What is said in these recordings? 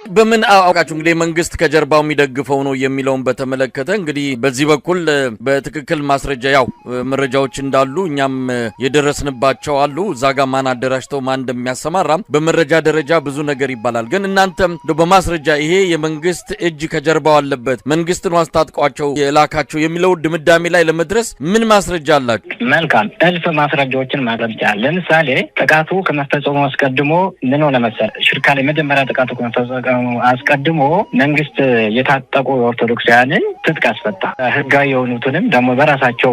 በምን አውቃችሁ እንግዲህ መንግስት ከጀርባው የሚደግፈው ነው የሚለውን በተመለከተ እንግዲህ በዚህ በኩል በትክክል ማስረጃ ያው መረጃዎች እንዳሉ እኛም የደረስንባቸው አሉ። ዛጋ ማን አደራጅተው ማን እንደሚያሰማራ በመረጃ ደረጃ ብዙ ነገር ይባላል። ግን እናንተም በማስረጃ ይሄ የመንግስት እጅ ከጀርባው አለበት መንግስት ነው አስታጥቋቸው የላካቸው የሚለው ድምዳሜ ላይ ለመድረስ ምን ማስረጃ አላችሁ? መልካም እልፍ ማስረጃዎችን ማቅረብ ይቻላል። ለምሳሌ ጥቃቱ ከመፈጸሙ አስቀድሞ ምን ሆነ መሰል ሽርካ ላይ መጀመሪያ ጥቃቱ ከመፈጸሙ አስቀድሞ መንግስት የታጠቁ ኦርቶዶክሳውያንን ትጥቅ አስፈታ። ህጋዊ የሆኑትንም ደግሞ በራሳቸው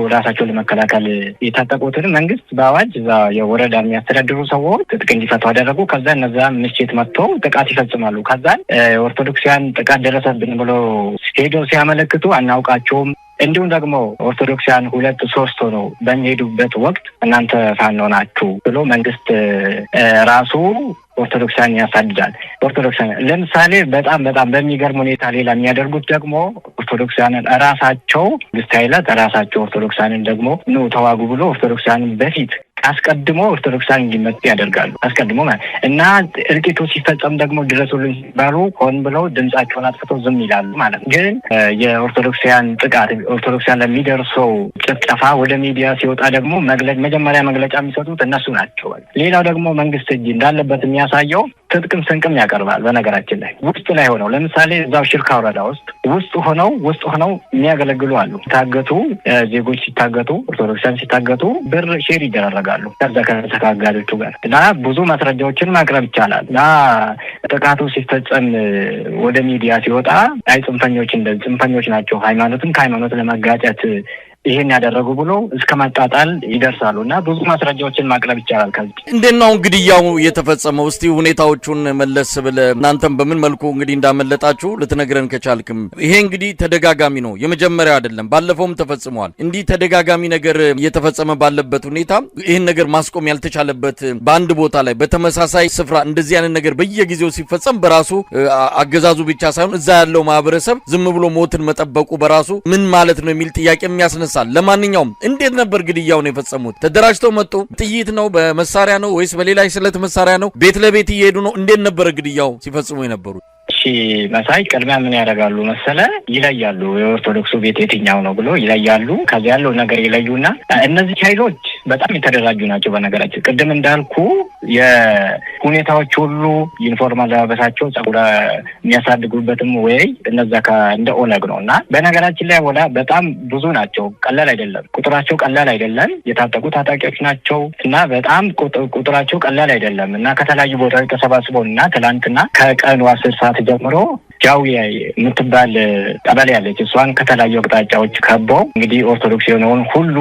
ለመከላከል የታጠቁትን መንግስት በአዋጅ እዛ የወረዳ የሚያስተዳድሩ ሰዎች ትጥቅ እንዲፈቱ አደረጉ። ከዛ እነዛ ምሽት መጥተው ጥቃት ይፈጽማሉ። ከዛ ኦርቶዶክሳውያን ጥቃት ደረሰብን ብሎ ሄደው ሲያመለክቱ አናውቃቸውም እንዲሁም ደግሞ ኦርቶዶክሳውያን 2-3 ሆነው በሚሄዱበት ወቅት እናንተ ፋኖ ናችሁ ብሎ መንግስት ራሱ ኦርቶዶክሳን ያሳድዳል። ኦርቶዶክሳን ለምሳሌ በጣም በሚገርም ሁኔታ ሌላ የሚያደርጉት ደግሞ ኦርቶዶክሳንን ራሳቸው ግስታይላት ራሳቸው ኦርቶዶክሳንን ደግሞ ነው ተዋጉ ብሎ ኦርቶዶክሳንን በፊት አስቀድሞ ኦርቶዶክሳን እንዲመጡ ያደርጋሉ። አስቀድሞ ማለት እና እልቂቱ ሲፈጸም ደግሞ ድረሱልን ሲባሉ ሆን ብለው ድምጻቸውን አጥፍተው ዝም ይላሉ ማለት ነው። ግን የኦርቶዶክሳን ጥቃት ኦርቶዶክሳን ለሚደርሰው ጭፍጨፋ ወደ ሚዲያ ሲወጣ ደግሞ መጀመሪያ መግለጫ የሚሰጡት እነሱ ናቸው። ሌላው ደግሞ መንግስት እጅ እንዳለበት የሚያሳየው ትጥቅም ስንቅም ያቀርባል። በነገራችን ላይ ውስጥ ላይ ሆነው ለምሳሌ እዛው ሽርካ ወረዳ ውስጥ ሆነው የሚያገለግሉ አሉ። ሲታገቱ ዜጎች ሲታገቱ ኦርቶዶክሳን ሲታገቱ ብር ሼር ይደረጋሉ ከዛ ከተጋጋሪዎቹ ጋር እና ብዙ ማስረጃዎችን ማቅረብ ይቻላል። እና ጥቃቱ ሲፈጸም ወደ ሚዲያ ሲወጣ ጽንፈኞች ናቸው ሃይማኖትን ከሃይማኖት ለማጋጨት ይሄን ያደረጉ ብሎ እስከ ማጣጣል ይደርሳሉ እና ብዙ ማስረጃዎችን ማቅረብ ይቻላል። ከዚህ እንዴት ነው ግድያው የተፈጸመው? እስቲ ሁኔታዎቹን መለስ ብለህ እናንተም በምን መልኩ እንግዲህ እንዳመለጣችሁ ልትነግረን ከቻልክም። ይሄ እንግዲህ ተደጋጋሚ ነው፣ የመጀመሪያው አይደለም፣ ባለፈውም ተፈጽሟል። እንዲህ ተደጋጋሚ ነገር እየተፈጸመ ባለበት ሁኔታ ይሄን ነገር ማስቆም ያልተቻለበት በአንድ ቦታ ላይ በተመሳሳይ ስፍራ እንደዚህ አይነት ነገር በየጊዜው ሲፈጸም በራሱ አገዛዙ ብቻ ሳይሆን እዛ ያለው ማህበረሰብ ዝም ብሎ ሞትን መጠበቁ በራሱ ምን ማለት ነው የሚል ጥያቄ የሚያስነሳ። ለማንኛውም እንዴት ነበር ግድያውን የፈጸሙት? ተደራጅተው መጡ? ጥይት ነው በመሳሪያ ነው ወይስ በሌላ ስለት መሳሪያ ነው? ቤት ለቤት እየሄዱ ነው? እንዴት ነበር ግድያው ሲፈጽሙ የነበሩት? መሳይ ቅድሚያ ምን ያደርጋሉ መሰለ ይለያሉ። የኦርቶዶክሱ ቤት የትኛው ነው ብሎ ይለያሉ። ከዚህ ያለው ነገር ይለዩና እነዚህ ኃይሎች በጣም የተደራጁ ናቸው። በነገራችን ቅድም እንዳልኩ የሁኔታዎች ሁሉ ዩኒፎርም አለባበሳቸው ጸጉር የሚያሳድጉበትም ወይ እነዛ እንደ ኦነግ ነው እና በነገራችን ላይ ወላ በጣም ብዙ ናቸው። ቀላል አይደለም፣ ቁጥራቸው ቀላል አይደለም። የታጠቁ ታጣቂዎች ናቸው እና በጣም ቁጥራቸው ቀላል አይደለም እና ከተለያዩ ቦታዎች ተሰባስበው እና ትላንትና ከቀኑ 10 ሰዓት ጀምሮ ጃዊ የምትባል ቀበሌ ያለች እሷን ከተለያዩ አቅጣጫዎች ከበው እንግዲህ ኦርቶዶክስ የሆነውን ሁሉ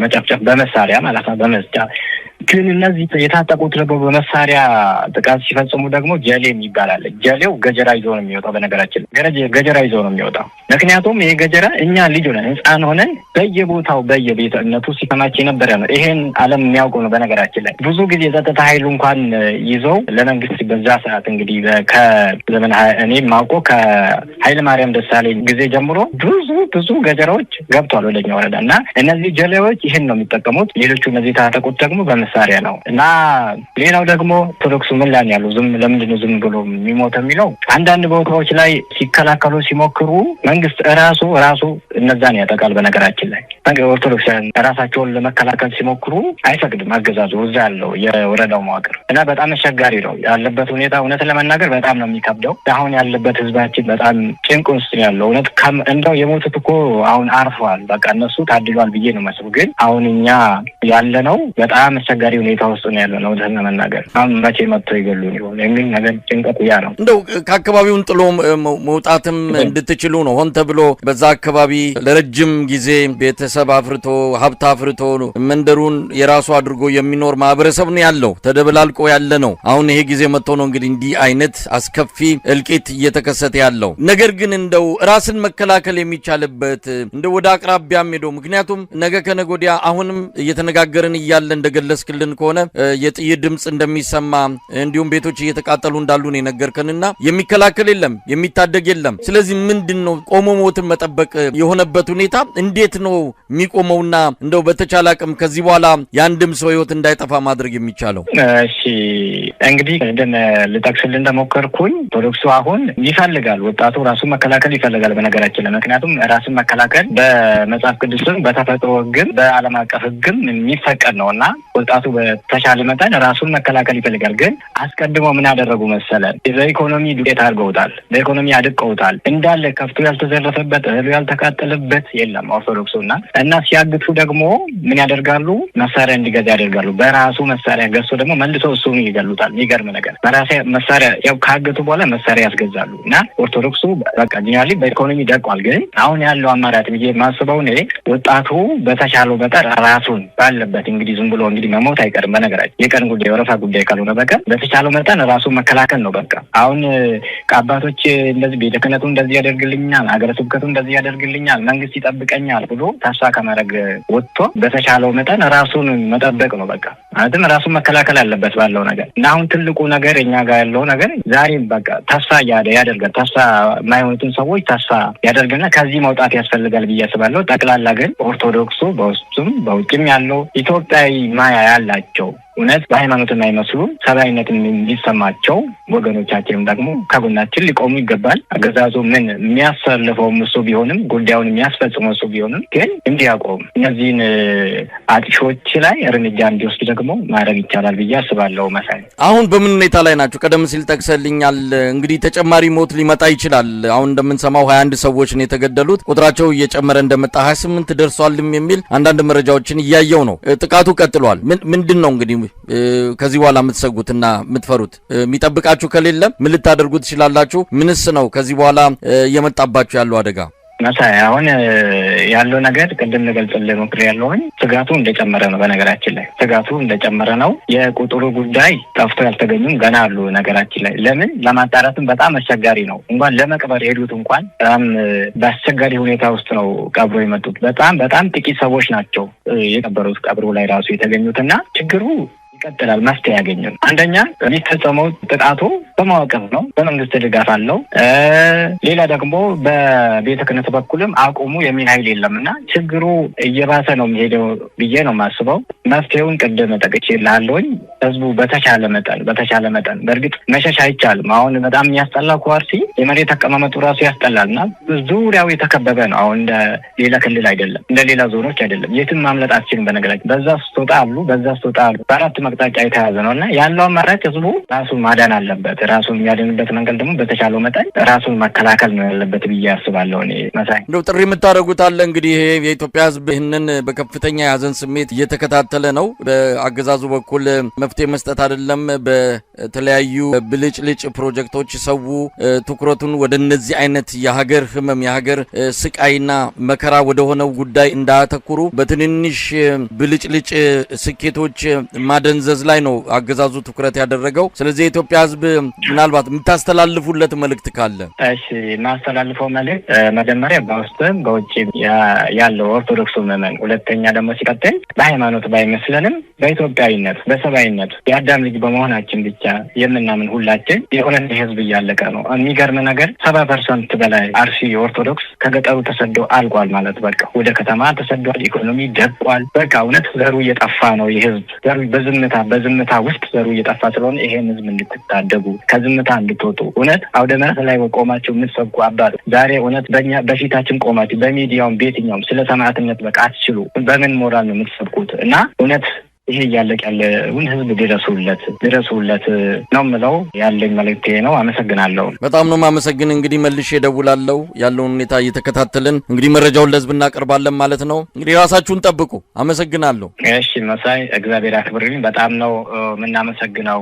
መጨፍጨፍ በመሳሪያ ማለት ነው በመስጫ ግን እነዚህ የታጠቁት ደግሞ በመሳሪያ ጥቃት ሲፈጽሙ ደግሞ ጀሌ ይባላል። ጀሌው ገጀራ ይዞ ነው የሚወጣው። በነገራችን ገጀራ ይዞ ነው የሚወጣው። ምክንያቱም ይሄ ገጀራ እኛ ልጅ ሆነን ህፃን ሆነን በየቦታው በየቤተ እምነቱ ሲከማች የነበረ ነው። ይሄን ዓለም የሚያውቀው ነው። በነገራችን ላይ ብዙ ጊዜ የጸጥታ ኃይሉ እንኳን ይዘው ለመንግስት በዛ ሰዓት እንግዲህ ከዘመን እኔ ማውቀው ከኃይለ ማርያም ደሳለኝ ጊዜ ጀምሮ ብዙ ገጀራዎች ገብቷል ወደኛ ወረዳ እና እነዚህ ጀሌዎች ይሄን ነው የሚጠቀሙት። ሌሎቹ እነዚህ ታጠቁት ደግሞ በመሳሪያ ነው እና ሌላው ደግሞ ኦርቶዶክሱ ምን ላይ ያለው ለምንድን ነው ዝም ብሎ የሚሞተው የሚለው አንዳንድ ቦታዎች ላይ ሲከላከሉ ሲሞክሩ መንግስት ራሱ እነዛን ያጠቃል። በነገራችን ላይ ኦርቶዶክሳውያን ራሳቸውን ለመከላከል ሲሞክሩ አይፈቅድም አገዛዙ እዛ ያለው የወረዳው መዋቅር እና በጣም አስቸጋሪ ነው ያለበት ሁኔታ። እውነት ለመናገር በጣም ነው የሚከብደው። አሁን ያለበት ህዝባችን በጣም ጭንቅ ውስጥ ያለው እውነት እንደው የሞቱት እኮ አሁን አርፈዋል። በቃ እነሱ ታድሏል ብዬ ነው መስሉ። ግን አሁን እኛ ያለነው በጣም አስቸጋሪ ሁኔታ ውስጥ ነው ያለው ነው ለመናገር። አሁን መቼ መጥቶ ይገሉን ይሆን የሚል ነገር ጭንቀቱ ያ ነው። እንደው ከአካባቢውን ጥሎ መውጣትም እንድትችሉ ነው ሆን ተብሎ በዛ አካባቢ ለረጅም ጊዜ ቤተሰብ አፍርቶ ሀብት አፍርቶ መንደሩን የራሱ አድርጎ የሚኖር ማህበረሰብ ነው ያለው፣ ተደበላልቆ ያለ ነው። አሁን ይሄ ጊዜ መጥቶ ነው እንግዲህ እንዲህ አይነት አስከፊ እልቂት እየተከሰተ ያለው። ነገር ግን እንደው ራስን መከላከል የሚቻልበት እንደው ወደ አቅራቢያም ሄዶ ምክንያቱም ነገ ከነገ ወዲያ አሁንም እየተነጋገርን እያለ እንደገለጽ የገለጽክልን ከሆነ የጥይት ድምጽ እንደሚሰማ እንዲሁም ቤቶች እየተቃጠሉ እንዳሉ ነው የነገርከንና የሚከላከል የለም የሚታደግ የለም። ስለዚህ ምንድነው ቆሞ ሞትን መጠበቅ የሆነበት ሁኔታ እንዴት ነው የሚቆመውና እንደው በተቻለ አቅም ከዚህ በኋላ ያንድም ሰው ህይወት እንዳይጠፋ ማድረግ የሚቻለው? እሺ እንግዲህ ልጠቅስልህ እንደሞከርኩኝ ኦርቶዶክሱ አሁን ይፈልጋል፣ ወጣቱ ራሱን መከላከል ይፈልጋል። በነገራችን ላይ ምክንያቱም ራስን መከላከል በመጽሐፍ ቅዱስም በተፈጥሮ ህግም በዓለም አቀፍ ህግም የሚፈቀድ ነውና ወጣቱ በተሻለ መጠን ራሱን መከላከል ይፈልጋል። ግን አስቀድሞ ምን ያደረጉ መሰለ? በኢኮኖሚ ዱቄት አድርገውታል፣ በኢኮኖሚ አድቀውታል። እንዳለ ከፍቶ ያልተዘረፈበት እህሉ ያልተቃጠለበት የለም ኦርቶዶክሱና እና ሲያግቱ ደግሞ ምን ያደርጋሉ? መሳሪያ እንዲገዛ ያደርጋሉ። በራሱ መሳሪያ ገዝቶ ደግሞ መልሶ እሱን ይገሉታል። የሚገርም ነገር በራሴ መሳሪያ ያው ካገቱ በኋላ መሳሪያ ያስገዛሉ። እና ኦርቶዶክሱ በቃ ጂናሊ በኢኮኖሚ ደቋል። ግን አሁን ያለው አማራጭ ብዬ የማስበው እኔ ወጣቱ በተሻለው መጠን ራሱን ባለበት እንግዲህ ዝም ብሎ እንግዲህ መሞት አይቀርም። በነገራችን የቀን ጉዳይ ወረፋ ጉዳይ ካልሆነ በቀር በተቻለው መጠን ራሱን መከላከል ነው። በቃ አሁን ከአባቶች እንደዚህ ቤተ ክህነቱ እንደዚህ ያደርግልኛል፣ ሀገረ ስብከቱ እንደዚህ ያደርግልኛል፣ መንግስት ይጠብቀኛል ብሎ ተስፋ ከማድረግ ወጥቶ በተቻለው መጠን ራሱን መጠበቅ ነው። በቃ ማለትም ራሱን መከላከል አለበት ባለው ነገር እና አሁን ትልቁ ነገር እኛ ጋር ያለው ነገር ዛሬም በቃ ተስፋ ያደርጋል። ተስፋ የማይሆኑትን ሰዎች ተስፋ ያደርግና ከዚህ መውጣት ያስፈልጋል ብዬ አስባለሁ። ጠቅላላ ግን ኦርቶዶክሱ በውስጡም በውጭም ያለው ኢትዮጵያዊ ማያ ያላቸው እውነት በሃይማኖት የማይመስሉ ሰብአዊነት የሚሰማቸው ወገኖቻችንም ደግሞ ከጎናችን ሊቆሙ ይገባል። አገዛዙ ምን የሚያሰልፈውም እሱ ቢሆንም ጉዳዩን የሚያስፈጽመው እሱ ቢሆንም ግን እንዲያቆም እነዚህን አጥፊዎች ላይ እርምጃ እንዲወስድ ደግሞ ማድረግ ይቻላል ብዬ አስባለሁ። መሳይ አሁን በምን ሁኔታ ላይ ናቸው? ቀደም ሲል ጠቅሰልኛል። እንግዲህ ተጨማሪ ሞት ሊመጣ ይችላል። አሁን እንደምንሰማው 21 ሰዎች ነው የተገደሉት። ቁጥራቸው እየጨመረ እንደመጣ 28 ደርሷልም የሚል አንዳንድ መረጃዎችን እያየው ነው። ጥቃቱ ቀጥሏል። ምንድን ነው እንግዲህ ከዚህ በኋላ የምትሰጉትና የምትፈሩት? የሚጠብቃችሁ ከሌለ ምን ልታደርጉ ትችላላችሁ? ምንስ ነው ከዚህ በኋላ እየመጣባችሁ ያለው አደጋ? መሳይ አሁን ያለው ነገር ቅድም ልገልጽልህ ሞክሬ ያለሁኝ ስጋቱ እንደጨመረ ነው። በነገራችን ላይ ስጋቱ እንደጨመረ ነው። የቁጥሩ ጉዳይ ጠፍቶ ያልተገኙም ገና አሉ። ነገራችን ላይ ለምን ለማጣራትም በጣም አስቸጋሪ ነው። እንኳን ለመቅበር የሄዱት እንኳን በጣም በአስቸጋሪ ሁኔታ ውስጥ ነው ቀብሮ የመጡት። በጣም ጥቂት ሰዎች ናቸው የቀበሩት ቀብሩ ላይ ራሱ የተገኙትና ችግሩ ይቀጥላል። መፍትሄ ያገኛል። አንደኛ የሚፈጸመው ጥቃቱ በማወቅም ነው፣ በመንግስት ድጋፍ አለው። ሌላ ደግሞ በቤተ ክህነት በኩልም አቁሙ የሚል ኃይል የለምና ችግሩ እየባሰ ነው የሚሄደው ብዬ ነው የማስበው። መፍትሄውን ቅድም ጠቅሼልሃለሁኝ። ህዝቡ በተቻለ መጠን በእርግጥ መሸሽ አይቻልም። አሁን በጣም የሚያስጠላ ኳርሲ የመሬት አቀማመጡ ራሱ ያስጠላልና ዙሪያው የተከበበ ነው። አሁን እንደ ሌላ ክልል አይደለም፣ እንደ ሌላ ዞኖች አይደለም። የትም ማምለጥ አትችልም። በነገራችን በዛ ስትወጣ አሉ በአራት መቅጣጫ የተያዘ ነው እና ያለው አማራጭ ህዝቡ ራሱን ማዳን አለበት። ራሱን የሚያድንበት መንገድ ደግሞ በተቻለው መጠን ራሱን መከላከል ነው ያለበት ብዬ አስባለሁ። እኔ መሳይ እንደው ጥሪ የምታደርጉት አለ? እንግዲህ ይሄ የኢትዮጵያ ህዝብ ይህንን በከፍተኛ የሀዘን ስሜት እየተከታተለ ነው። በአገዛዙ በኩል መፍትሄ መስጠት አይደለም፣ በተለያዩ ብልጭልጭ ፕሮጀክቶች ሰው ትኩረቱን ወደ እነዚህ አይነት የሀገር ህመም የሀገር ስቃይና መከራ ወደ ሆነው ጉዳይ እንዳያተኩሩ በትንንሽ ብልጭልጭ ስኬቶች ማደንዘዝ ላይ ነው አገዛዙ ትኩረት ያደረገው። ስለዚህ የኢትዮጵያ ህዝብ ምናልባት የምታስተላልፉለት መልእክት ካለ? እሺ፣ የማስተላልፈው መልእክት መጀመሪያ በውስጥም በውጭ ያለው ኦርቶዶክሱ ምዕመን፣ ሁለተኛ ደግሞ ሲቀጥል በሃይማኖት ባይመስለንም በኢትዮጵያዊነት በሰብአዊነት የአዳም ልጅ በመሆናችን ብቻ የምናምን ሁላችን የሆነን ህዝብ እያለቀ ነው። የሚገርም ነገር 70% በላይ አርሲ ኦርቶዶክስ ከገጠሩ ተሰደው አልቋል ማለት በቃ ወደ ከተማ ተሰዷል። ኢኮኖሚ ደቋል። በቃ እውነት ዘሩ እየጠፋ ነው። የህዝብ ዘሩ በዝምታ ውስጥ ዘሩ እየጠፋ ስለሆነ ይሄን ህዝብ እንድትታደጉ ከዝምታ እንድትወጡ እውነት አውደ ምሕረት ላይ ቆማችሁ የምትሰብኩ አባት ዛሬ እውነት በፊታችን ቆማችሁ በሚዲያውም በየትኛውም ስለ ሰማዕትነት በቃ አትችሉ። በምን ሞራል ነው የምትሰብኩት? እና እውነት ይሄ እያለቅ ያለውን ህዝብ ድረሱለት ነው የምለው። ያለኝ መልእክቴ ነው። አመሰግናለሁ። በጣም ነው የማመሰግን። እንግዲህ መልሼ እደውላለሁ። ያለውን ሁኔታ እየተከታተልን እንግዲህ መረጃውን ለህዝብ እናቀርባለን ማለት ነው። እንግዲህ ራሳችሁን ጠብቁ። አመሰግናለሁ። እሺ መሳይ፣ እግዚአብሔር ያክብርልኝ። በጣም ነው የምናመሰግነው።